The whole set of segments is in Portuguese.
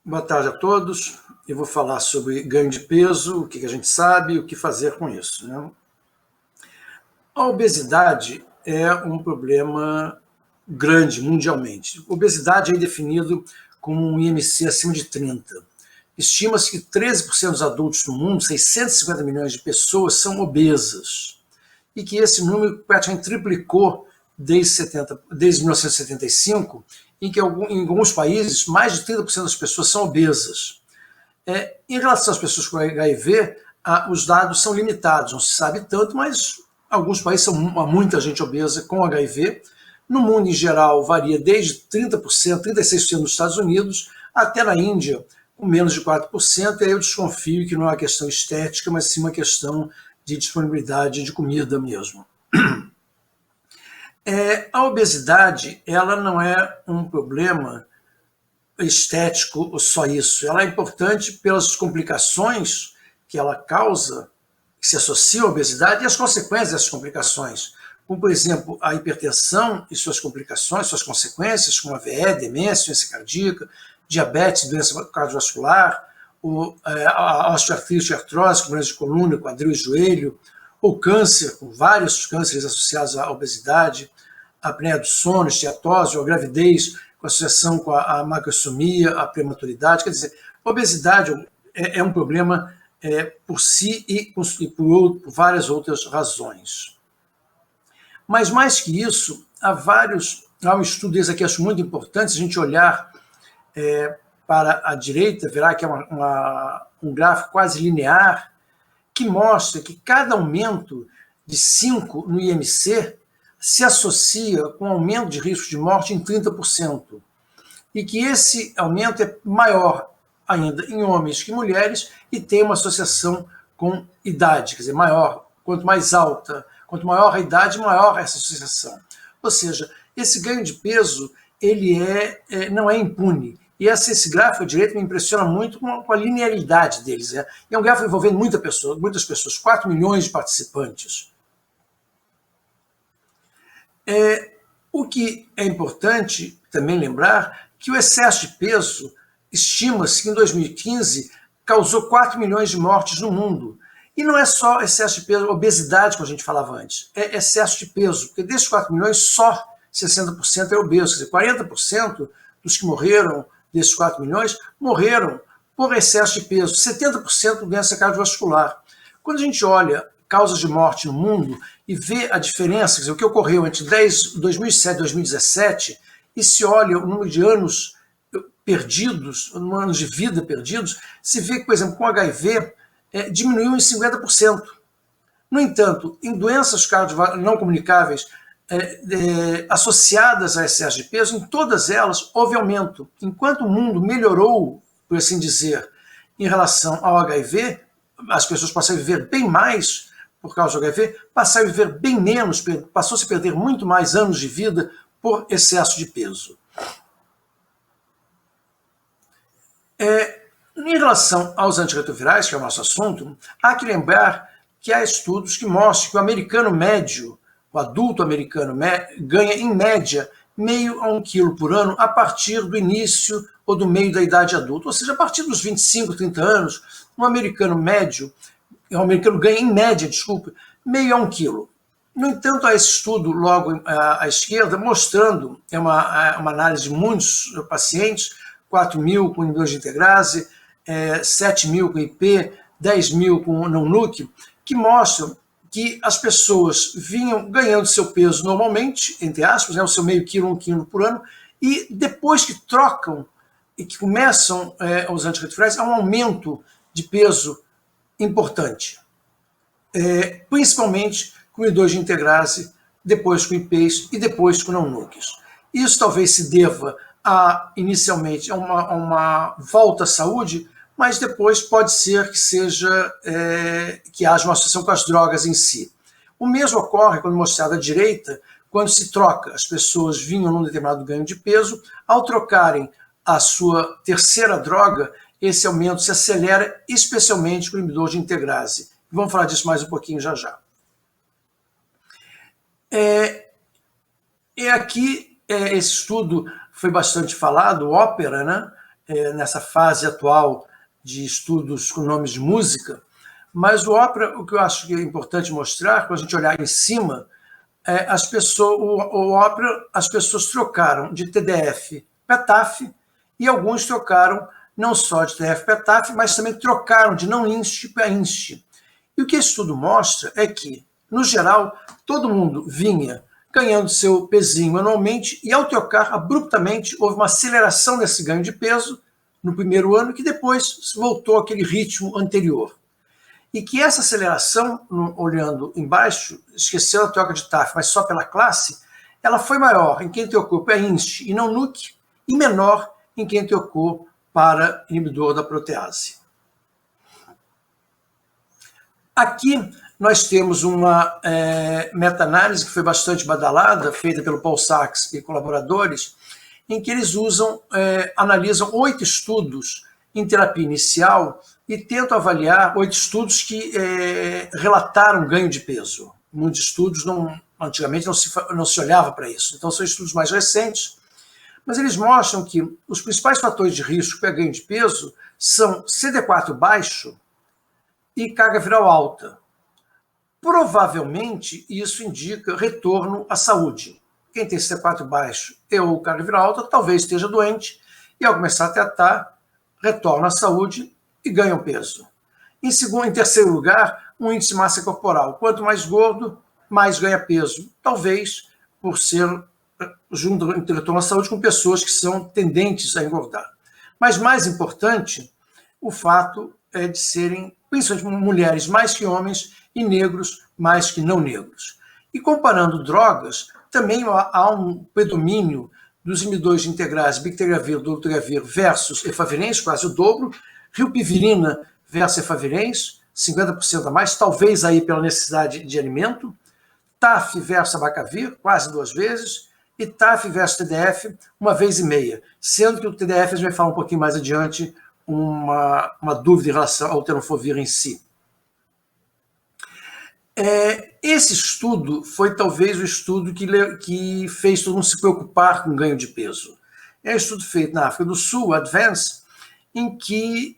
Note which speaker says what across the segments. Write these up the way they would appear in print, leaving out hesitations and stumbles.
Speaker 1: Boa tarde a todos. Eu vou falar sobre ganho de peso, o que a gente sabe e o que fazer com isso, né? A obesidade é um problema grande mundialmente. Obesidade é definido como um IMC acima de 30. Estima-se que 13% dos adultos no mundo, 650 milhões de pessoas, são obesas. E que esse número praticamente triplicou desde 1975, em que em alguns países mais de 30% das pessoas são obesas. Em relação às pessoas com HIV, os dados são limitados, não se sabe tanto, mas alguns países há muita gente obesa com HIV. No mundo em geral varia desde 30%, 36% nos Estados Unidos, até na Índia, com menos de 4%, e aí eu desconfio que não é uma questão estética, mas sim uma questão de disponibilidade de comida mesmo. A obesidade, ela não é um problema estético ou só isso. Ela é importante pelas complicações que ela causa, que se associam à obesidade, e as consequências dessas complicações. Como, por exemplo, a hipertensão e suas complicações, suas consequências, como AVE, demência, doença cardíaca, diabetes, doença cardiovascular, a osteoartrite, artrose, problemas de coluna, quadril e joelho, ou câncer, com vários cânceres associados à obesidade, a apneia do sono, esteatose, ou a gravidez, com associação com a macrosomia, a prematuridade. Quer dizer, a obesidade é um problema por si e por várias outras razões. Mas mais que isso, há um estudo desse aqui, acho muito importante, se a gente olhar para a direita, verá que é um gráfico quase linear, que mostra que cada aumento de 5 no IMC se associa com aumento de risco de morte em 30%. E que esse aumento é maior ainda em homens que em mulheres e tem uma associação com idade, quer dizer, maior, quanto mais alta, quanto maior a idade, maior essa associação. Ou seja, esse ganho de peso ele não é impune. E esse gráfico à direita me impressiona muito com a linearidade deles. É um gráfico envolvendo muitas pessoas, 4 milhões de participantes. O que é importante também lembrar que o excesso de peso, estima-se que em 2015 causou 4 milhões de mortes no mundo. E não é só excesso de peso, obesidade, como a gente falava antes, é excesso de peso, porque desses 4 milhões, só 60% é obeso, quer dizer, 40% dos que morreram, desses 4 milhões, morreram por excesso de peso, 70% doença cardiovascular. Quando a gente olha causas de morte no mundo e vê a diferença, quer dizer, o que ocorreu entre 2007 e 2017, e se olha o número de anos perdidos, anos de vida perdidos, se vê que, por exemplo, com HIV, diminuiu em 50%. No entanto, em doenças não comunicáveis associadas a excesso de peso, em todas elas houve aumento. Enquanto o mundo melhorou, por assim dizer, em relação ao HIV, as pessoas passaram a viver bem mais por causa do HIV, passaram a viver bem menos, passou-se a perder muito mais anos de vida por excesso de peso. Em relação aos antirretrovirais, que é o nosso assunto, há que lembrar que há estudos que mostram que o americano médio, o adulto americano ganha, em média, meio a 1 quilo por ano a partir do início ou do meio da idade adulta. Ou seja, a partir dos 25, 30 anos, um americano ganha, em média, meio a 1 quilo. No entanto, há esse estudo logo à esquerda, mostrando, uma análise de muitos pacientes, 4 mil com inibidores de integrase, 7 mil com IP, 10 mil com não-NUC, que mostram que as pessoas vinham ganhando seu peso normalmente, entre aspas, o seu meio quilo, 1 quilo por ano, e depois que trocam e que começam os antirretrovirais, há um aumento de peso importante, principalmente com inibidores de integrase, depois com IPs e depois com não-NUCs. Isso talvez se deva inicialmente a uma volta à saúde, mas depois pode ser que haja uma associação com as drogas em si. O mesmo ocorre, quando mostrado à direita, quando se troca, as pessoas vinham num determinado ganho de peso, ao trocarem a sua terceira droga, esse aumento se acelera, especialmente com o inibidor de integrase. Vamos falar disso mais um pouquinho já já. Aqui, esse estudo foi bastante falado, o OPERA, né? nessa fase atual de estudos com nomes de música, mas o que eu acho que é importante mostrar, quando a gente olhar em cima, as pessoas trocaram de TDF para TAF, e alguns trocaram não só de TDF para TAF, mas também trocaram de não INST para INST. E o que esse estudo mostra é que, no geral, todo mundo vinha ganhando seu pezinho anualmente, e ao trocar, abruptamente, houve uma aceleração desse ganho de peso no primeiro ano, que depois voltou àquele ritmo anterior. E que essa aceleração, olhando embaixo, esqueceu a troca de TAF, mas só pela classe, ela foi maior em quem trocou para INST e não NUC, e menor em quem trocou para inibidor da protease. Aqui nós temos uma meta-análise que foi bastante badalada, feita pelo Paul Sachs e colaboradores, em que eles analisam 8 estudos em terapia inicial e tentam avaliar 8 estudos que relataram ganho de peso. Muitos estudos, antigamente, não se olhava para isso. Então, são estudos mais recentes, mas eles mostram que os principais fatores de risco para ganho de peso são CD4 baixo e carga viral alta. Provavelmente, isso indica retorno à saúde. Quem tem CD4 baixo ou carga viral alta talvez esteja doente e, ao começar a tratar, retorna à saúde e ganha um peso. Em terceiro lugar, um índice de massa corporal. Quanto mais gordo, mais ganha peso. Talvez por ser junto em retorno à saúde com pessoas que são tendentes a engordar. Mas mais importante, o fato é de serem, principalmente mulheres mais que homens e negros mais que não negros. E comparando drogas, também há um predomínio dos inibidores de integrase bictegravir, dolutegravir versus efavirenz, quase o dobro, rilpivirina versus efavirenz, 50% a mais, talvez aí pela necessidade de alimento, TAF versus abacavir, quase 2 vezes, e TAF versus TDF, 1,5 vezes, sendo que o TDF a gente vai falar um pouquinho mais adiante uma dúvida em relação ao tenofovir em si. Esse estudo foi talvez o estudo que fez todo mundo se preocupar com ganho de peso. É um estudo feito na África do Sul, Advance, em que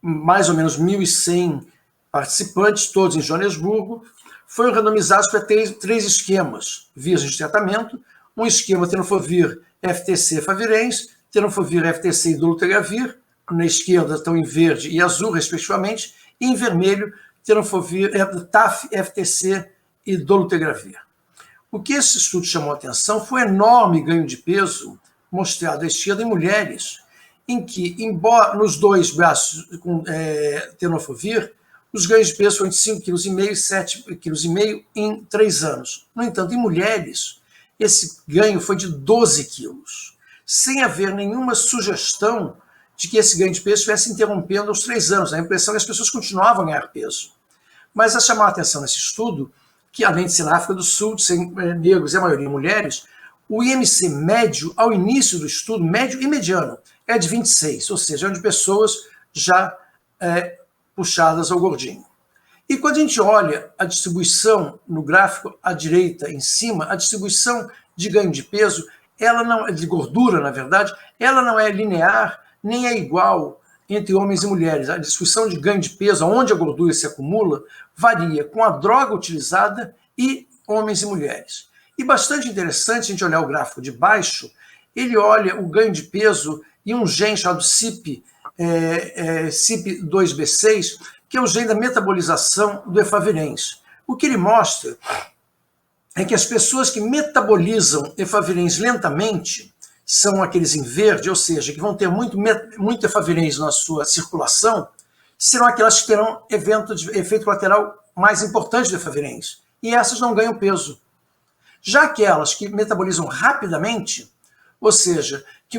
Speaker 1: mais ou menos 1.100 participantes, todos em Joanesburgo, foram randomizados para 3 esquemas, vias de tratamento, um esquema tenofovir FTC efavirenz, tenofovir FTC e dolutegravir, na esquerda estão em verde e azul, respectivamente, e em vermelho, tenofovir, TAF, FTC e dolutegravir. O que esse estudo chamou a atenção foi o enorme ganho de peso mostrado à esquerda em mulheres, em que, embora nos 2 braços com tenofovir, os ganhos de peso foram de 5,5 kg e 7,5 kg em 3 anos. No entanto, em mulheres, esse ganho foi de 12 quilos, sem haver nenhuma sugestão de que esse ganho de peso estivesse interrompendo aos 3 anos. A impressão é que as pessoas continuavam a ganhar peso. Mas a chamar a atenção nesse estudo, que além de ser na África do Sul, de ser negros e a maioria mulheres, o IMC médio, ao início do estudo, médio e mediano, é de 26, ou seja, é de pessoas já puxadas ao gordinho. E quando a gente olha a distribuição no gráfico à direita, em cima, a distribuição de ganho de peso, ela não, de gordura, na verdade, ela não é linear, nem é igual entre homens e mulheres. A distribuição de ganho de peso, onde a gordura se acumula, varia com a droga utilizada e homens e mulheres. E bastante interessante a gente olhar o gráfico de baixo, ele olha o ganho de peso e um gene chamado CYP2B6, que é o gene da metabolização do efavirenz. O que ele mostra é que as pessoas que metabolizam efavirenz lentamente são aqueles em verde, ou seja, que vão ter muito efavirenz na sua circulação, serão aquelas que terão efeito colateral mais importante do efavirenz. E essas não ganham peso. Já aquelas que metabolizam rapidamente, ou seja, que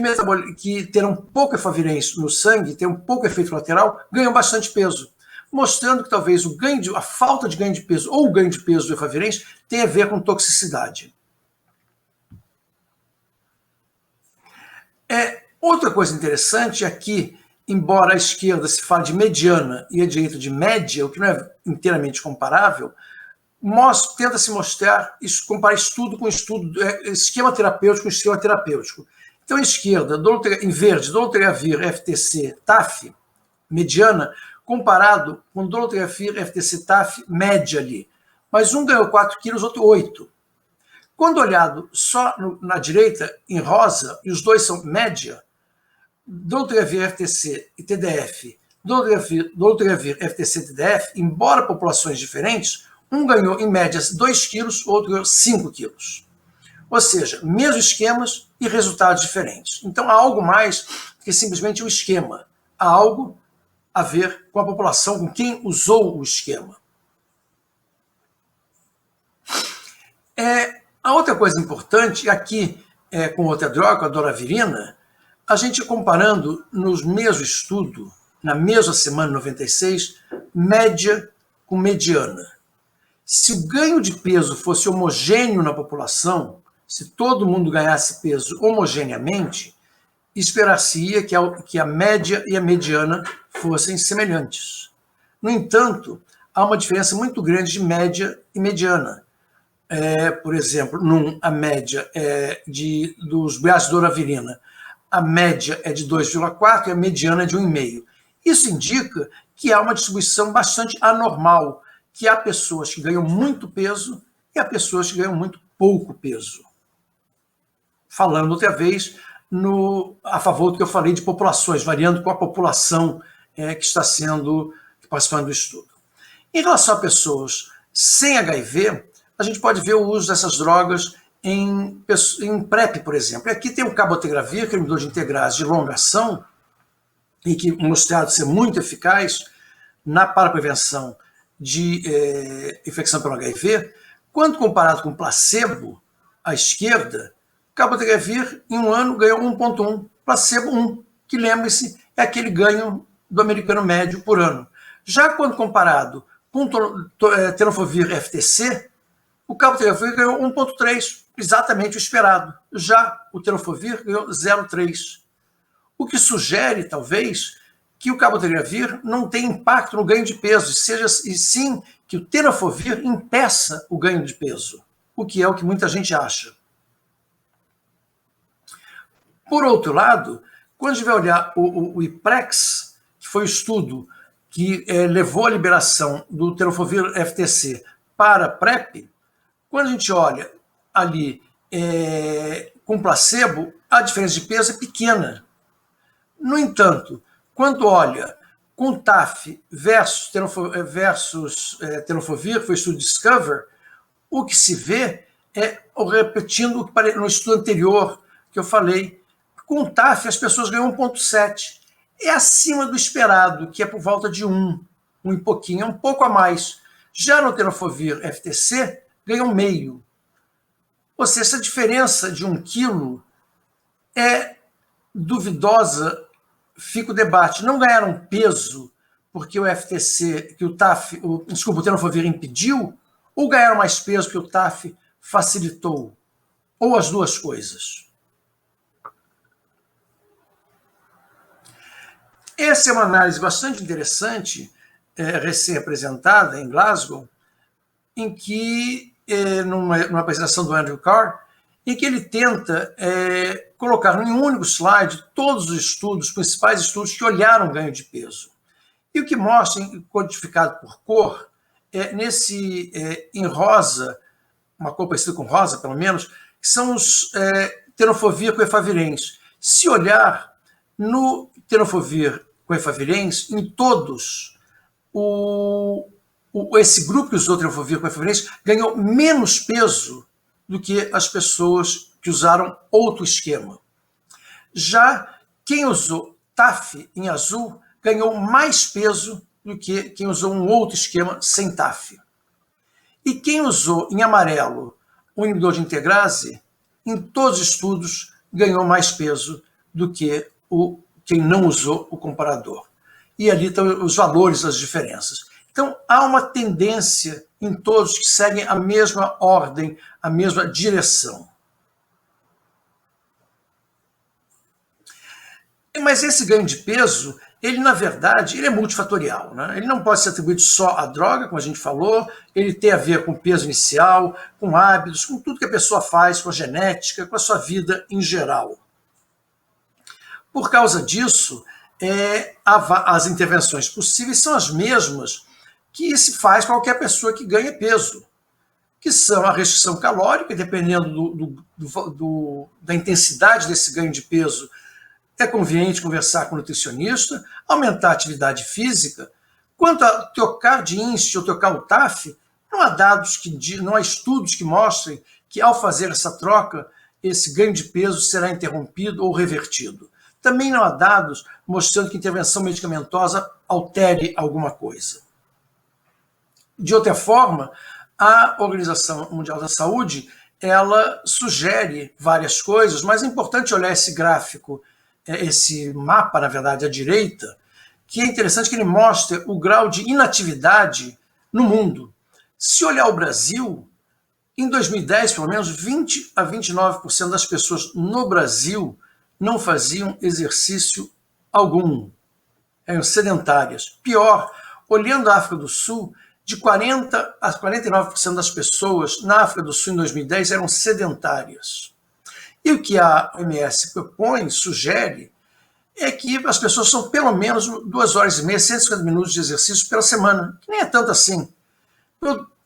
Speaker 1: terão pouco efavirenz no sangue, terão pouco efeito colateral, ganham bastante peso, mostrando que talvez a falta de ganho de peso ou o ganho de peso do efavirenz tenha a ver com toxicidade. Outra coisa interessante é que, embora à esquerda se fale de mediana e à direita de média, o que não é inteiramente comparável, tenta-se comparar estudo com estudo, esquema terapêutico com esquema terapêutico. Então, esquerda, em verde, dolutegravir, FTC, TAF, mediana, comparado com dolutegravir, FTC, TAF, média ali. Mas um ganhou 4 quilos, outro 8. Quando olhado só na direita, em rosa, e os dois são média, dolutegravir, FTC e TDF, dolutegravir, FTC e TDF, embora populações diferentes, um ganhou em média 2 quilos, outro ganhou 5 quilos. Ou seja, mesmos esquemas e resultados diferentes. Então há algo mais que simplesmente o esquema. Há algo a ver com a população, com quem usou o esquema. A outra coisa importante, aqui com outra droga, a doravirina, a gente comparando nos mesmo estudo, na mesma semana 96, média com mediana. Se o ganho de peso fosse homogêneo na população, se todo mundo ganhasse peso homogeneamente, esperar-se-ia que a média e a mediana fossem semelhantes. No entanto, há uma diferença muito grande de média e mediana. Por exemplo, a média dos BAs de doravirina, a média é de 2,4 e a mediana é de 1,5. Isso indica que há uma distribuição bastante anormal, que há pessoas que ganham muito peso e há pessoas que ganham muito pouco peso. Falando outra vez a favor do que eu falei de populações, variando com a população que está participando do estudo. Em relação a pessoas sem HIV, a gente pode ver o uso dessas drogas em PrEP, por exemplo. Aqui tem o cabotegravir, que é um inibidor de integrase de longa ação, e que mostrado ser muito eficaz para a prevenção de infecção pelo HIV. Quando comparado com placebo, à esquerda, cabotegravir em um ano ganhou 1,1, placebo 1, que lembre-se, é aquele ganho do americano médio por ano. Já quando comparado com tenofovir FTC, o cabotegravir ganhou 1,3, exatamente o esperado. Já o tenofovir ganhou 0,3. O que sugere, talvez, que o cabotegravir não tem impacto no ganho de peso, e sim que o tenofovir impeça o ganho de peso, o que é o que muita gente acha. Por outro lado, quando a gente vai olhar o IPREX, que foi o estudo que levou à liberação do tenofovir FTC para PrEP, quando a gente olha ali com placebo, a diferença de peso é pequena. No entanto, quando olha com TAF versus tenofovir, foi o estudo Discover, o que se vê repetindo o que no estudo anterior que eu falei, com o TAF as pessoas ganham 1,7. É acima do esperado, que é por volta de 1 e pouquinho, é um pouco a mais. Já no tenofovir FTC, ganham meio. Ou seja, essa diferença de 1 quilo é duvidosa, fica o debate. Não ganharam peso porque o FTC, que o TAF, o tenofovir impediu, ou ganharam mais peso porque o TAF facilitou? Ou as duas coisas? Essa é uma análise bastante interessante, recém-apresentada em Glasgow, em que, numa apresentação do Andrew Carr, em que ele tenta colocar em um único slide todos os estudos, os principais estudos que olharam ganho de peso. E o que mostra, codificado por cor, em rosa, uma cor parecida com rosa, pelo menos, que são os tenofovir coefavirense. Se olhar no tenofovir coefavirense, em todos, esse grupo que usou tenofovir coefavirense ganhou menos peso do que as pessoas que usaram outro esquema. Já quem usou TAF em azul ganhou mais peso do que quem usou um outro esquema sem TAF. E quem usou em amarelo o inibidor de integrase, em todos os estudos, ganhou mais peso do que quem não usou o comparador. E ali estão os valores das diferenças. Então, há uma tendência em todos que seguem a mesma ordem, a mesma direção. Mas esse ganho de peso, ele, na verdade, ele é multifatorial, né? Ele não pode ser atribuído só à droga, como a gente falou, ele tem a ver com o peso inicial, com hábitos, com tudo que a pessoa faz, com a genética, com a sua vida em geral. por causa disso, as intervenções possíveis são as mesmas que se faz qualquer pessoa que ganha peso, que são a restrição calórica, dependendo da intensidade desse ganho de peso, é conveniente conversar com o nutricionista, aumentar a atividade física. Quanto a trocar de índice ou trocar o TAF, não há estudos que mostrem que ao fazer essa troca, esse ganho de peso será interrompido ou revertido. Também não há dados mostrando que intervenção medicamentosa altere alguma coisa. De outra forma, a Organização Mundial da Saúde, ela sugere várias coisas, mas é importante olhar esse gráfico, esse mapa, na verdade, à direita, que é interessante que ele mostra o grau de inatividade no mundo. Se olhar o Brasil, em 2010, pelo menos 20 a 29% das pessoas no Brasil não faziam exercício algum, eram sedentárias. Pior, olhando a África do Sul, de 40 a 49% das pessoas na África do Sul em 2010 eram sedentárias. E o que a OMS propõe, sugere, é que as pessoas são pelo menos 2 horas e meia, 150 minutos de exercício pela semana, que nem é tanto assim.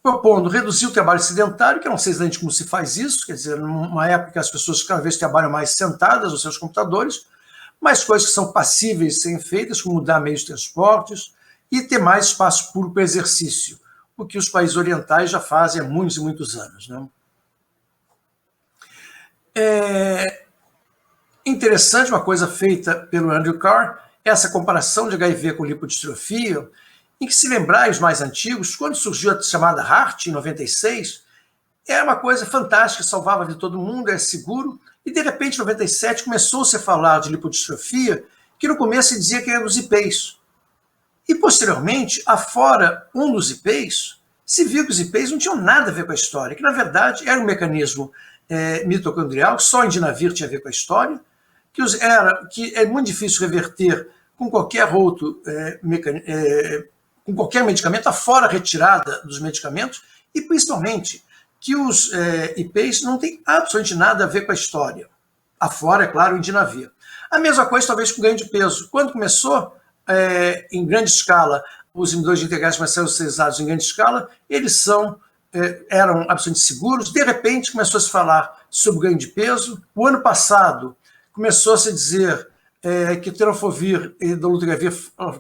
Speaker 1: Propondo reduzir o trabalho sedentário, que eu não sei exatamente como se faz isso, quer dizer, numa época que as pessoas cada vez trabalham mais sentadas nos seus computadores, mas coisas que são passíveis de serem feitas, como mudar meios de transportes e ter mais espaço público para exercício, o que os países orientais já fazem há muitos e muitos anos, né? Interessante, uma coisa feita pelo Andrew Carr, essa comparação de HIV com lipodistrofia, em que, se lembrar os mais antigos, quando surgiu a chamada HAART, em 96, era uma coisa fantástica, salvava a vida de todo mundo, era seguro, e de repente, em 97, começou-se a falar de lipodistrofia, que no começo se dizia que era dos IPs. E, posteriormente, afora um dos IPs, se viu que os IPs não tinham nada a ver com a história, que, na verdade, era um mecanismo mitocondrial, que só indinavir tinha a ver com a história, que é muito difícil reverter com qualquer outro com qualquer medicamento, afora a retirada dos medicamentos, e principalmente que os IPs não têm absolutamente nada a ver com a história, afora, é claro, o indinavir. A mesma coisa talvez com o ganho de peso. Quando começou em grande escala, os inibidores integrais começaram a ser usados em grande escala, eles eram absolutamente seguros. De repente começou a se falar sobre ganho de peso. O ano passado começou a se dizer que o tenofovir e dolutegravir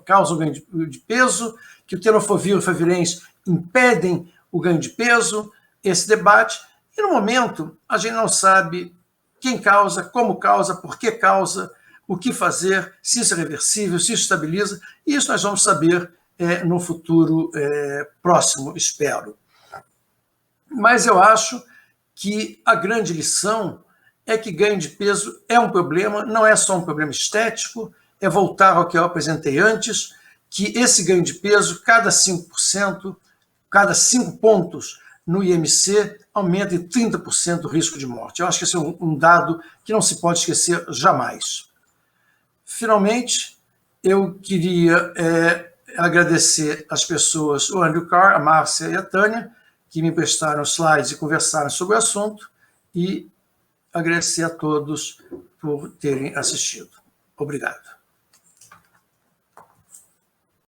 Speaker 1: causam ganho de peso, que o tenofovir e o favirenz impedem o ganho de peso, esse debate, e no momento a gente não sabe quem causa, como causa, por que causa, o que fazer, se isso é reversível, se isso estabiliza, e isso nós vamos saber no futuro próximo, espero. Mas eu acho que a grande lição é que ganho de peso é um problema, não é só um problema estético, é voltar ao que eu apresentei antes, que esse ganho de peso, cada 5%, cada 5 pontos no IMC, aumenta em 30% o risco de morte. Eu acho que esse é um dado que não se pode esquecer jamais. Finalmente, eu queria agradecer às pessoas, o Andrew Carr, a Márcia e a Tânia, que me emprestaram slides e conversaram sobre o assunto, e agradecer a todos por terem assistido. Obrigado.